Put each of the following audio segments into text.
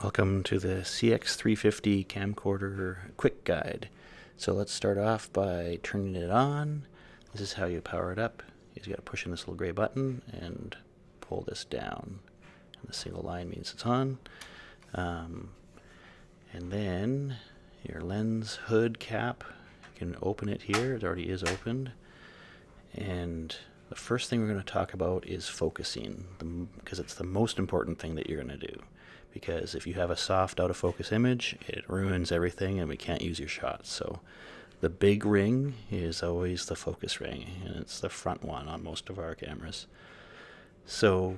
Welcome to the CX350 camcorder quick guide. So let's start off by turning it on. This is how you power it up. You just got to push in this little gray button and pull this down. And the single line means it's on. And then your lens hood cap, you can open it here. It already is opened. And the first thing we're going to talk about is focusing, because it's the most important thing that you're going to do. Because if you have a soft out of focus image, it ruins everything and we can't use your shots. So the big ring is always the focus ring, and it's the front one on most of our cameras. So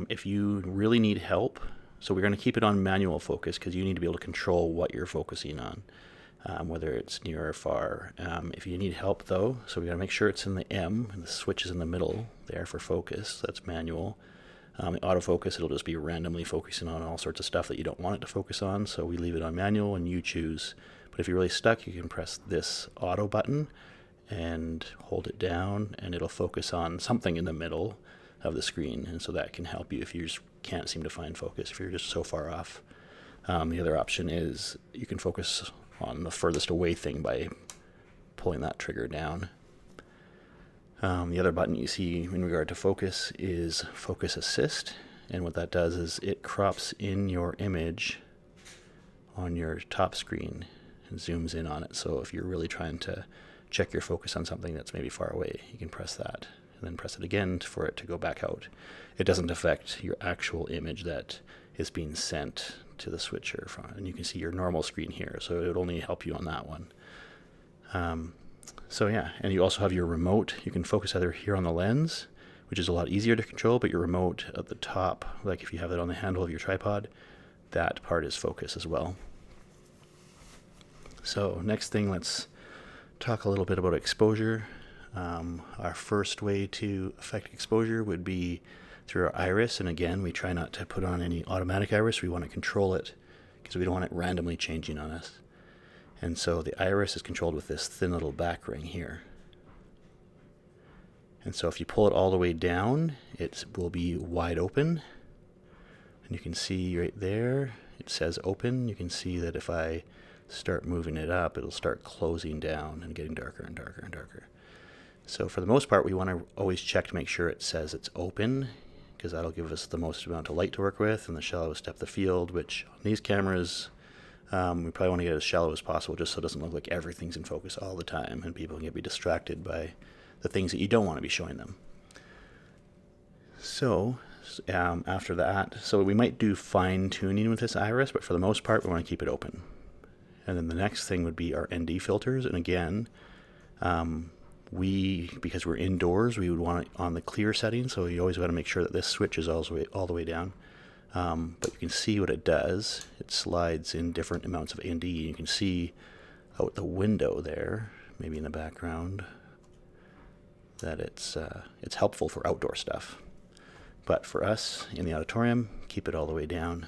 if you really need help, so we're going to keep it on manual focus because you need to be able to control what you're focusing on, whether it's near or far. If you need help though, so we got to make sure it's in the M, and the switch is in the middle there for focus. That's manual. Autofocus, it'll just be randomly focusing on all sorts of stuff that you don't want it to focus on, so we leave it on manual and you choose. But if you're really stuck, you can press this auto button and hold it down, and it'll focus on something in the middle of the screen, and so that can help you if you just can't seem to find focus, if you're just so far off. The other option is you can focus on the furthest away thing by pulling that trigger down. The other button you see in regard to focus is Focus Assist, and what that does is it crops in your image on your top screen and zooms in on it. So if you're really trying to check your focus on something that's maybe far away, you can press that and then press it again for it to go back out. It doesn't affect your actual image that is being sent to the switcher, and you can see your normal screen here, so it would only help you on that one. So yeah, and you also have your remote. You can focus either here on the lens, which is a lot easier to control, but your remote at the top, like if you have it on the handle of your tripod, that part is focus as well. So next thing, let's talk a little bit about exposure. Our first way to affect exposure would be through our iris, and again, we try not to put on any automatic iris. We want to control it because we don't want it randomly changing on us. And so the iris is controlled with this thin little back ring here. And so if you pull it all the way down, it will be wide open. And you can see right there, it says open. You can see that if I start moving it up, it'll start closing down and getting darker and darker and darker. So for the most part, we want to always check to make sure it says it's open, because that'll give us the most amount of light to work with and the shallowest depth of field, which on these cameras, we probably want to get as shallow as possible just so it doesn't look like everything's in focus all the time and people can be distracted by the things that you don't want to be showing them. So after that, so we might do fine tuning with this iris, but for the most part we want to keep it open. And then the next thing would be our ND filters, and again, because we're indoors, we would want it on the clear setting, so you always got to make sure that this switch is all the way down. But you can see what it does. It slides in different amounts of ND. You can see out the window there, maybe in the background, that it's helpful for outdoor stuff. But for us in the auditorium, keep it all the way down.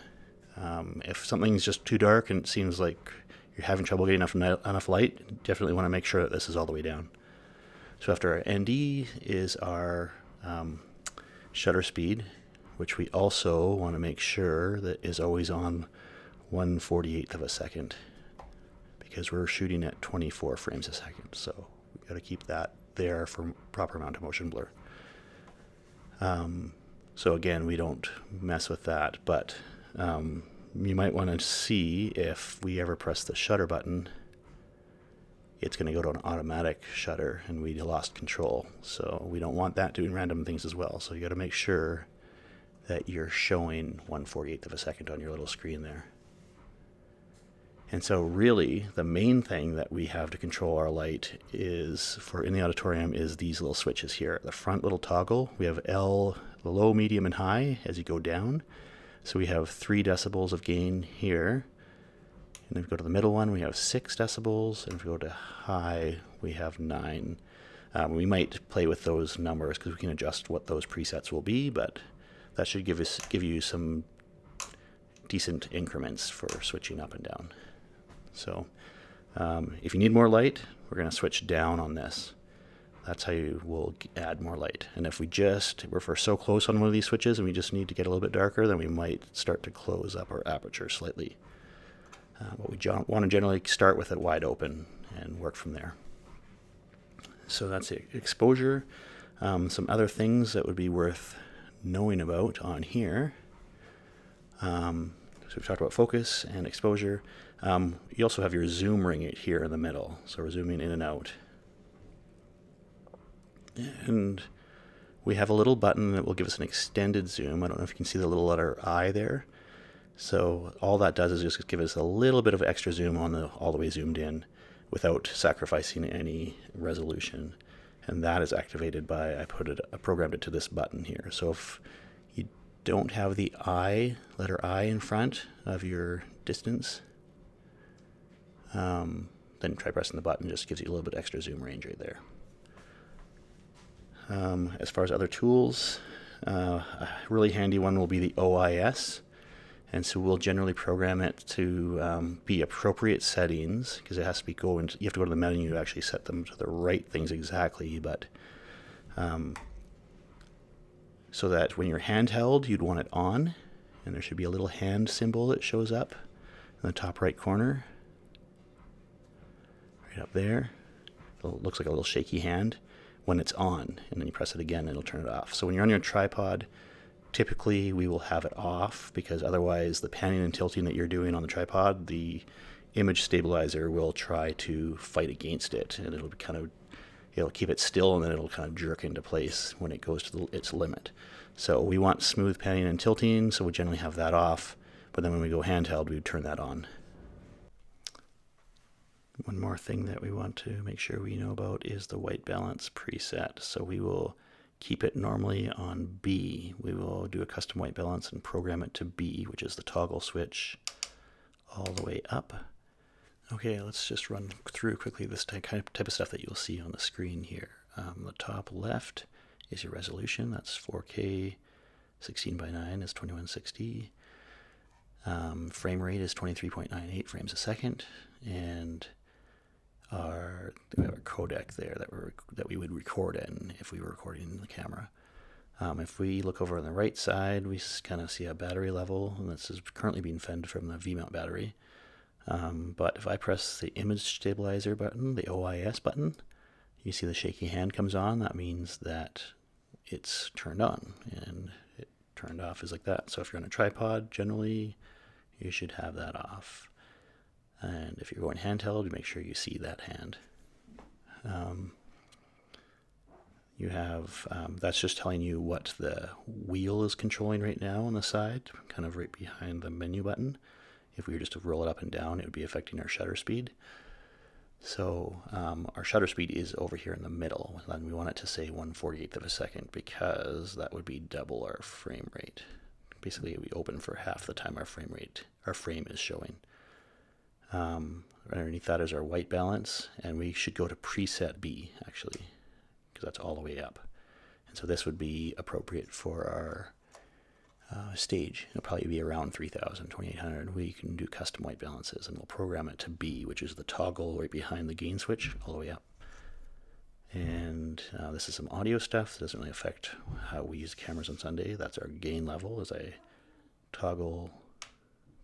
If something's just too dark and it seems like you're having trouble getting enough light, definitely want to make sure that this is all the way down. So after our ND is our shutter speed, which we also want to make sure that is always on 1/48th of a second, because we're shooting at 24 frames a second. So we've got to keep that there for proper amount of motion blur. So again, we don't mess with that, but you might want to see if we ever press the shutter button, it's going to go to an automatic shutter and we lost control. So we don't want that doing random things as well. So you got to make sure that you're showing 1/48th of a second on your little screen there. And so really the main thing that we have to control our light is in the auditorium is these little switches here. The front little toggle, we have L, low, medium, and high as you go down. So we have 3 decibels of gain here. And if we go to the middle one, we have 6 decibels. And if we go to high, we have 9. We might play with those numbers because we can adjust what those presets will be, but that should give you some decent increments for switching up and down. So if you need more light, we're going to switch down on this. That's how you will add more light. And if we're so close on one of these switches and we just need to get a little bit darker, then we might start to close up our aperture slightly. But we want to generally start with it wide open and work from there. So that's the exposure. Some other things that would be worth knowing about on here. So we've talked about focus and exposure. You also have your zoom ring here in the middle. So we're zooming in and out. And we have a little button that will give us an extended zoom. I don't know if you can see the little letter I there. So all that does is just give us a little bit of extra zoom on all the way zoomed in without sacrificing any resolution. And that is activated by, I programmed it to this button here. So if you don't have the letter I in front of your distance, then try pressing the button. Just gives you a little bit extra zoom range right there. As far as other tools, a really handy one will be the OIS. And so we'll generally program it to be appropriate settings, because it has to be you have to go to the menu to actually set them to the right things exactly. But so that when you're handheld, you'd want it on, and there should be a little hand symbol that shows up in the top right corner, right up there. It looks like a little shaky hand when it's on, and then you press it again and it'll turn it off. So when you're on your tripod, typically we will have it off, because otherwise the panning and tilting that you're doing on the tripod, the image stabilizer will try to fight against it, and it'll keep it still, and then it'll kind of jerk into place when it goes to its limit. So we want smooth panning and tilting, so we generally have that off, but then when we go handheld, we would turn that on. One more thing that we want to make sure we know about is the white balance preset. So we will keep it normally on B. We will do a custom white balance and program it to B, which is the toggle switch all the way up. Okay, let's just run through quickly this type of stuff that you'll see on the screen here. The top left is your resolution. That's 4K 16:9 is 2160. Frame rate is 23.98 frames a second, and we have a codec there that we would record in if we were recording in the camera. If we look over on the right side, we kind of see a battery level, and this is currently being fed from the V-mount battery. But if I press the image stabilizer button, the OIS button, you see the shaky hand comes on. That means that it's turned on, and it turned off is like that. So if you're on a tripod, generally you should have that off. And if you're going handheld, you make sure you see that hand. You have, that's just telling you what the wheel is controlling right now on the side, kind of right behind the menu button. If we were just to roll it up and down, it would be affecting our shutter speed. So our shutter speed is over here in the middle, and we want it to say 1/48th of a second, because that would be double our frame rate. Basically, we open for half the time our frame is showing. Underneath that is our white balance, and we should go to preset B, actually, because that's all the way up. And so this would be appropriate for our stage. It'll probably be around 3000, 2800. We can do custom white balances, and we'll program it to B, which is the toggle right behind the gain switch, all the way up. And this is some audio stuff. It doesn't really affect how we use cameras on Sunday. That's our gain level. As I toggle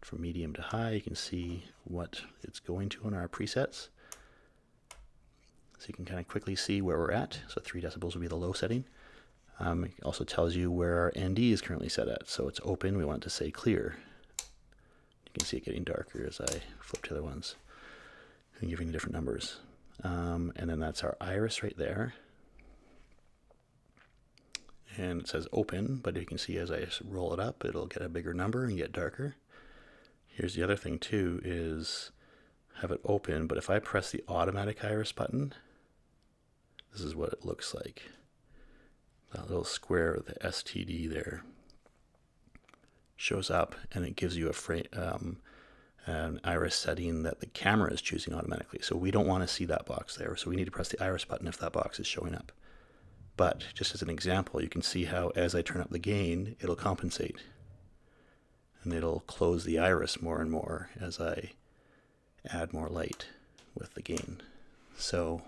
from medium to high, you can see what it's going to on our presets. So you can kind of quickly see where we're at. So 3 decibels would be the low setting. It also tells you where our ND is currently set at. So it's open. We want it to say clear. You can see it getting darker as I flip to the other ones and giving you different numbers. And then that's our iris right there. And it says open, but you can see as I roll it up, it'll get a bigger number and get darker. Here's the other thing too, is have it open, but if I press the automatic iris button, this is what it looks like. That little square with the STD there shows up, and it gives you an iris setting that the camera is choosing automatically. So we don't want to see that box there, so we need to press the iris button if that box is showing up. But just as an example, you can see how as I turn up the gain, it'll compensate. And it'll close the iris more and more as I add more light with the gain. So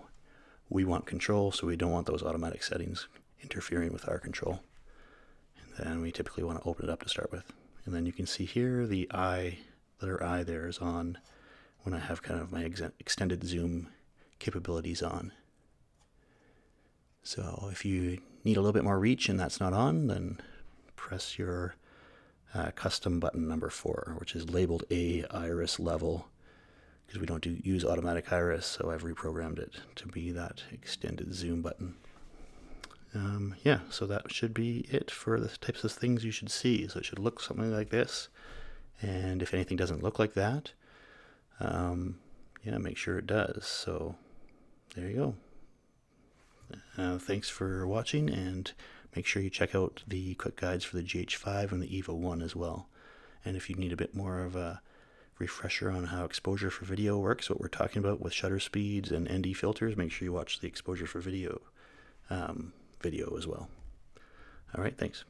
we want control, so we don't want those automatic settings interfering with our control. And then we typically want to open it up to start with. And then you can see here the letter I there is on when I have kind of my extended zoom capabilities on. So if you need a little bit more reach and that's not on, then press your custom button number 4, which is labeled A iris level, because we don't use automatic iris, so I've reprogrammed it to be that extended zoom button. Yeah, so that should be it for the types of things you should see. So it should look something like this, and if anything doesn't look like that, yeah, make sure it does. So there you go. Thanks for watching, and make sure you check out the quick guides for the GH5 and the EVO 1 as well. And if you need a bit more of a refresher on how exposure for video works, what we're talking about with shutter speeds and ND filters, make sure you watch the exposure for video video as well. All right, thanks.